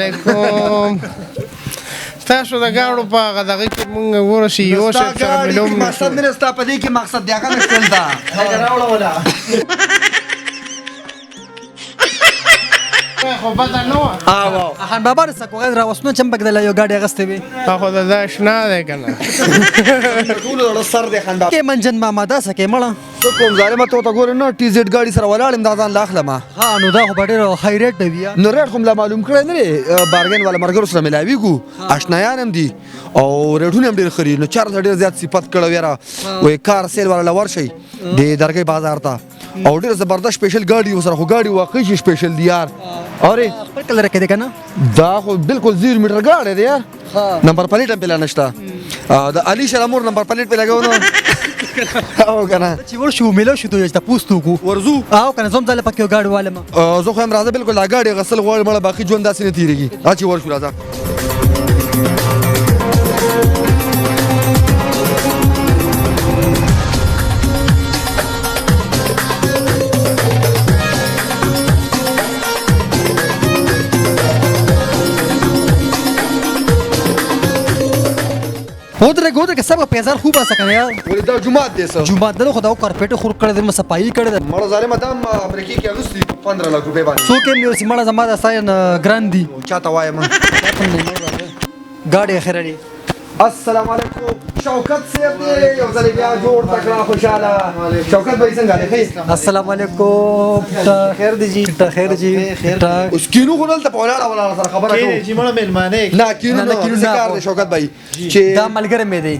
علیکم تاسو د ګاړو په غدغه کې مونږ ورسي یو څه سره ملوم مقصد مې ستا په دې کې مقصد دی هغه نشتل دا راوړه ولا خو بده نو خان بابا رسه کوغه راوسنو چمبک د یو گاډي غسته وي خو د داشنا ده کنه ټول له سر دی خان کې منجن ماما دا سکه مړه څه کوم ظالمه ته ګور نه ټي زد گاډي سره ولاړم دا ځان لاخلمه ها نو دا خو ډېر های ریټ دی بیا نو ریټ کوم لا معلوم کړی نه بارګین والا مرګرو سره ملاویږو آشنایان هم دي او ریټونه هم ډېر خري نو چار ډېر زیات صفات کړو یاره وای کار سیل والا لور شي د درګي بازار ته او ډېر زبردست سپیشل گاډي وسره خو گاډي واقعي سپیشل دی یار اوري خپل کلر کې دی کنه دا خو بالکل 0 میټر گاډي دی یار نمبر پلیټ هم پلا نشته د علي شلمور نمبر پلیټ په لګاو نو او کنه چې ورشو ملو شو ته چې پوستو کو ورزو او کنه زوم ځله پکې گاډي والم زه خو هم راځه بالکل دا گاډي غسل غوړ مړه باقي ژوند داسې نه تیریږي اچي ورشو راځه ګودره کې سبا پیزار خوب اسه کنه یار ولې دا جمعه دې سه جمعه دغه خداو کارپېټ خور کړی د صفایي کړی مړه ظالم دام امریکای کې اغسطی 15 لک روپے باندې سو کې مې سیمړه زما د ساين ګراندي چاته وایم گاډي خیرړي السلام علیکم شوکت صاحب دې یو ځل بیا جوړ تکړه خوشاله شوکت بھائی څنګه دی السلام علیکم خیر دی جی خیر جی اوس کینو غول ته په ولاړه سره خبره کوم چې مړه مېلمانه نه کینو نه ذکر دی شوکت بھائی چې دا ملګری مې دی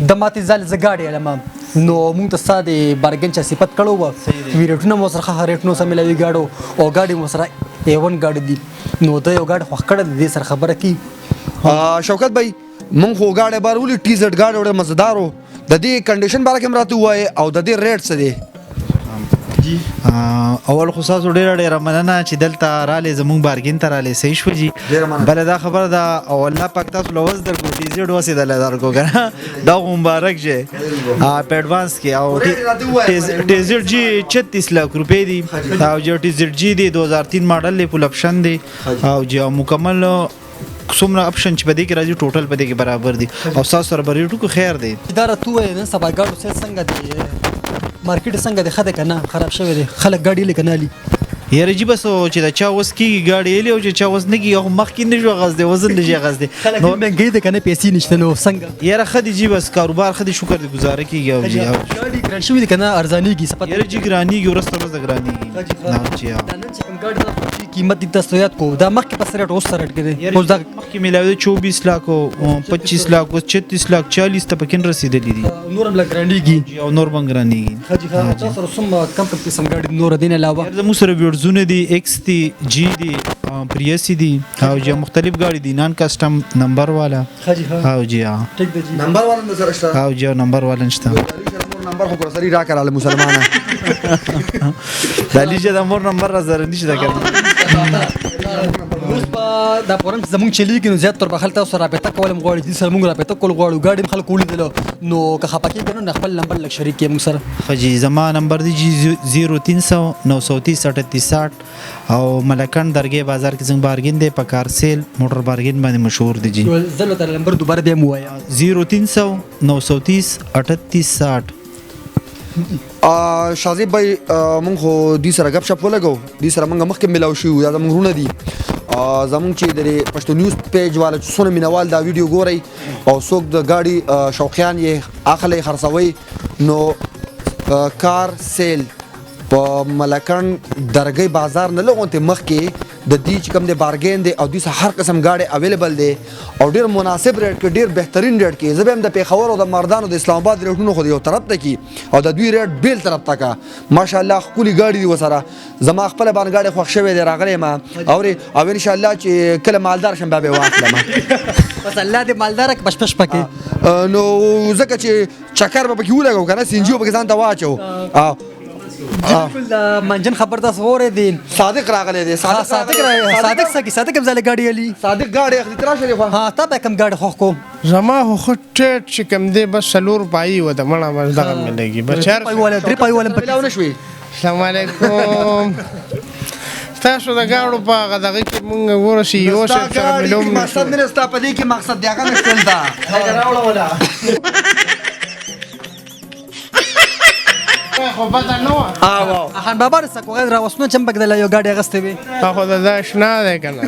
د ماتې ځل زګاډي علما نو موږ ته ساده بارګن چا صفت کړو و ویرټونه مو سره ریټونو سم ملوي گاډو او گاډي مو سره ایون گاډي دی نو دا یو گاډي خو کړه دې سره خبره کی شوکت بھائی مونږ خو گاډي بار ولې ټي زد گاډي وړه مزدارو د دې کنډیشن بار کې مراته وای او د دې ریټ څه دی اول خو تاسو ډېر مننه چې دلته رااله زموږ بارګین ته رااله صحیح شو جی بل دا خبره دا او الله پاک تاسو لوز درکو ټي زد وسه دل درکو کنه دا مبارک شه په اډوانس کې او ټي زد جی 36 لک روپے دی او جو ټي زد جی دی 2003 ماډل له فل اپشن دی او جو مکمل څومره اپشن چې بده کې راځي ټوټل بده کې برابر دي او تاسو سره بریټو کو خیر دی اداره تو نه سبا گاډو سه څنګه دی مارکیټ څنګه دی خده کنه خراب شوی دی خلک گاډي لیکنالي یاره جی بس چې دا چا وس کیږي گاډي الی او چې چا وس نه کیږي او مخ کې نه جو غز دی وزن دی غز دی نو مهنګي دی کنه پیسې نشته نو څنګه یاره خدي جی بس کاروبار خدي شکر دی گزاره کیږي او جی گاډي ګران شوی دی کنه ارزانی کی سپت یاره جی ګرانی کی ورسته ورځ ګرانی کی نه جی دا نن چې کوم گاډي د قیمت د تسویات کو دا مخ کې پسره اوس سره کړي اوس دا مخ کې ملاوي 24 لک او 25 لک او 36 لک 40 ته پکې رسیدلې دي نورم لګرانی کی او نور بنګرانی کی خجی تاسو سره سم کم قسم گاډي نور دین علاوه زمو سره ورزونه دي ایکس دی جی دی پریسی دی او جی مختلف گاڑی دی نان کسٹم نمبر والا او جی ٹھیک دی نمبر والا نظر شته او جی نمبر والا نشته نمبر خو سری را کړل مسلمانه دلی چې د مور نمبر را زر نشته کړ اوس په دا پرم زمونږ چلی کې نو زیات تر بخل تاسو رابطه کولم غواړي دي سره مونږ رابطه کول غواړو گاډي خلک ولیدل نو که خپکی کنه خپل نمبر لک شریک کې مونږ سره خجی زما نمبر دی جی 0300 930 38 او ملکان درګي بازار کې څنګه بارګین دی په کار سیل موټر بارګین باندې مشهور دی جی زلو تر نمبر دوباره به مو وایا 0300 930 38 60 شازی بھائی مونږ خو دې سره غب شپ ولګو دې سره مونږ مخکې ملاو شو دا مونږ رونه دي زمونږ چې د پښتو نیوز پیج والا څونه مینوال دا ویډیو ګوري او څوک د گاډي شوقیان یې اخلي خرڅوي نو کار سیل په ملکان درګي بازار نه لغونته مخ کې د دې چې کوم د بارګین دی او د هر قسم گاډي اویلیبل دی او ډیر مناسب ریټ کې ډیر بهترین ریټ کې زبم د پیښور او د مردان او د اسلام آباد ریټونو خو یو طرف ته کې او د دوی ریټ بیل طرف ته کا ماشاءالله خولي گاډي دی وسره زما خپل باندې گاډي خوښ شوی دی راغلی ما او ان شاء الله چې کله مالدار شم به واخلم بس الله دې مالدار ک پشپش پکې نو زکه چې چکر به پکې ولګو کنه سینجو پکې ځان ته واچو بالکل دا منجن خبر تاسو وره دي صادق راغلی دی صادق سکی کم زله گاډي علي صادق گاډي اخلي تر شری خو ها تا به کم گاډي خو کو زما خو ټیټ چې کم دی بس سلور پای و د مړه مزدغه ملګي بچار پای ولا درې پای ولا پلاو نشوي السلام علیکم تاسو د گاډو په هغه دغه کې مونږ ورسې یو صاحب سره ملوم مقصد مې ستا په دې کې مقصد دی هغه مې دا خو بده نه وه خان بابا رسه کو غیر راوسنو چمپک د یو گاډي غسته وي خو د دا شنا دی کنه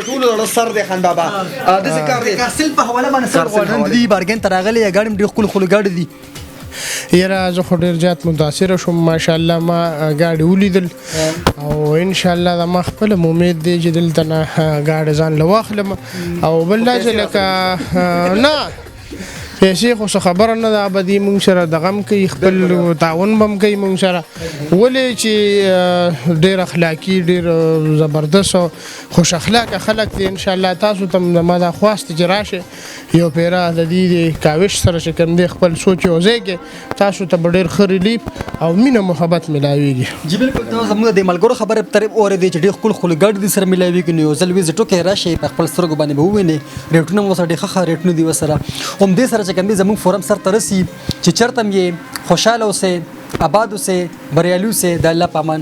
ټول سر دی خان بابا د څه کار دی کارسل په حواله باندې سر غوړند دی بارګن تراغلی یا گاډي ډیر خل گاډي دي یاره زه خو ډېر زیات متاثره شوم ماشاءالله ما ګاډي ولیدل او انشاءالله د ما خپل امید دی چې دلته نه ګاډي ځان له واخلم او بل دا چې لکه نه پیسې خو څه خبره نه ده ابدي مونږ سره دغه هم کوي خپل تعاون به هم کوي مونږ سره ولې چې ډېر اخلاقي ډېر زبردست او خوش اخلاقه خلک دي انشاءالله تاسو ته هم زما دا خواست چې راشئ یو پیره د دې کاوش سره چې کوم دی خپل سوچ یو ځای کې تاسو ته به ډېر ښه ریلیف او مینه محبت ملاویږي جی بالکل ته زموږ د ملګرو خبره ترې اورېدې چې ډېر خل ګاډي دي سره ملاویږي نو یو ځل ویزټ وکړئ راشئ په خپل سترګو باندې به ووینئ ریټونه مو سره ډېر ښه ریټونه دي ورسره همدې سره چې کوم دی زموږ فورم سر ته رسي چې چېرته هم یې خوشحاله اوسئ آباد اوسئ بریالي اوسئ د الله په امان